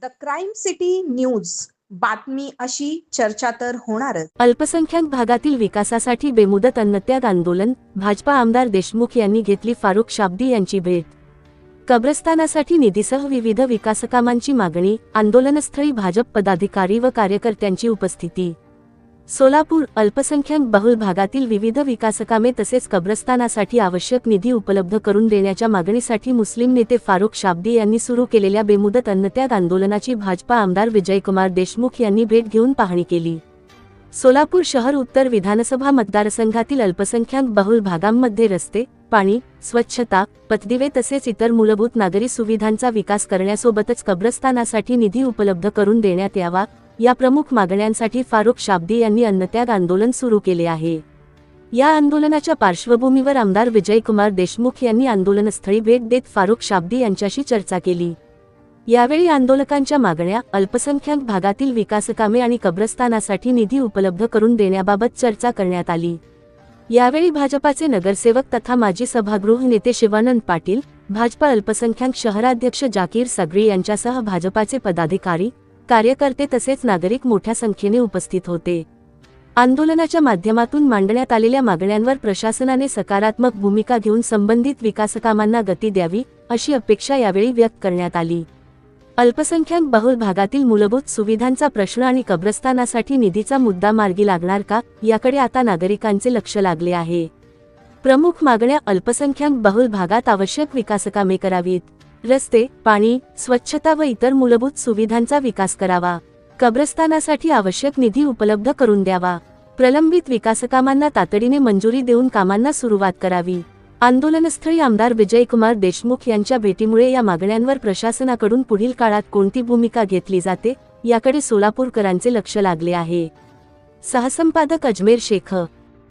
The crime city news बातमी अशी चर्चा तर होणारच। अल्पसंख्याक भागातील विकासासाठी बेमुदत अन्नत्याग आंदोलन, भाजपा आमदार देशमुख यांनी घेतली फारुख शाब्दी यांची भेट। कब्रस्तानासाठी निधीसह विविध विकासकामांची मागणी, आंदोलनस्थळी भाजप पदाधिकारी व कार्यकर्त्यांची उपस्थिती। सोलापूर अल्पसंख्याक बहुल भागातील विविध विकासकामे तसेच कब्रस्तानासाठी आवश्यक निधी उपलब्ध करून देण्याच्या मागणीसाठी मुस्लिम नेते फारुख शाब्दी यांनी सुरू केलेल्या बेमुदत अन्नत्याग आंदोलनाची भाजपा आमदार विजयकुमार देशमुख यांनी भेट घेऊन पाहणी केली। सोलापूर शहर उत्तर विधानसभा मतदारसंघातील अल्पसंख्याक बहुल भागांमध्ये रस्ते, पाणी, स्वच्छता, पथदिवे तसेच इतर मूलभूत नागरी सुविधांचा विकास करण्यासोबतच कब्रस्तानासाठी निधी उपलब्ध करून देण्यात यावा या प्रमुख मागण्यांसाठी फारुख शाब्दी यांनी अन्नत्याग आंदोलन सुरू केले आहे। या आंदोलनाच्या पार्श्वभूमीवर आमदार विजयकुमार देशमुख यांनी आंदोलनस्थळी भेट देत फारुख शाब्दी यांच्याशी चर्चा केली। यावेळी आंदोलकांच्या मागण्या, अल्पसंख्याक भागातील विकासकामे आणि कब्रस्तानासाठी निधी उपलब्ध करून देण्याबाबत चर्चा करण्यात आली। यावेळी भाजपाचे नगरसेवक तथा माजी सभागृह नेते शिवानंद पाटील, भाजपा अल्पसंख्याक शहराध्यक्ष जाकीर सगळी यांच्यासह भाजपाचे पदाधिकारी, कार्यकर्ते तसेच नागरिक मोठ्या संख्येने उपस्थित होते। आंदोलनाच्या माध्यमातून मांडण्यात आलेल्या मागण्यांवर प्रशासनाने सकारात्मक भूमिका घेऊन संबंधित विकासकामांना गती द्यावी अशी अपेक्षा यावेळी व्यक्त करण्यात आली। अल्पसंख्याक बहुल भागातील मूलभूत सुविधांचा प्रश्न आणि कब्रस्तानासाठी निधीचा मुद्दा मार्गी लागणार का याकडे आता नागरिकांचे लक्ष लागले आहे। प्रमुख मागण्या: अल्पसंख्याक बहुल भागात आवश्यक विकासकामे करावीत, रस्ते, पाणी, स्वच्छता व इतर मूलभूत सुविधांचा विकास करावा, कब्रस्तानासाठी आवश्यक निधी उपलब्ध करून द्यावा, प्रलंबित विकासकामांना तातडीने मंजुरी देऊन कामांना सुरुवात करावी। आंदोलनस्थळी आमदार विजयकुमार देशमुख यांच्या भेटीमुळे या मागण्यांवर प्रशासनाकडून पुढील काळात कोणती भूमिका घेतली जाते याकडे सोलापूरकरांचे लक्ष लागले आहे। सहसंपादक अजमेर शेख।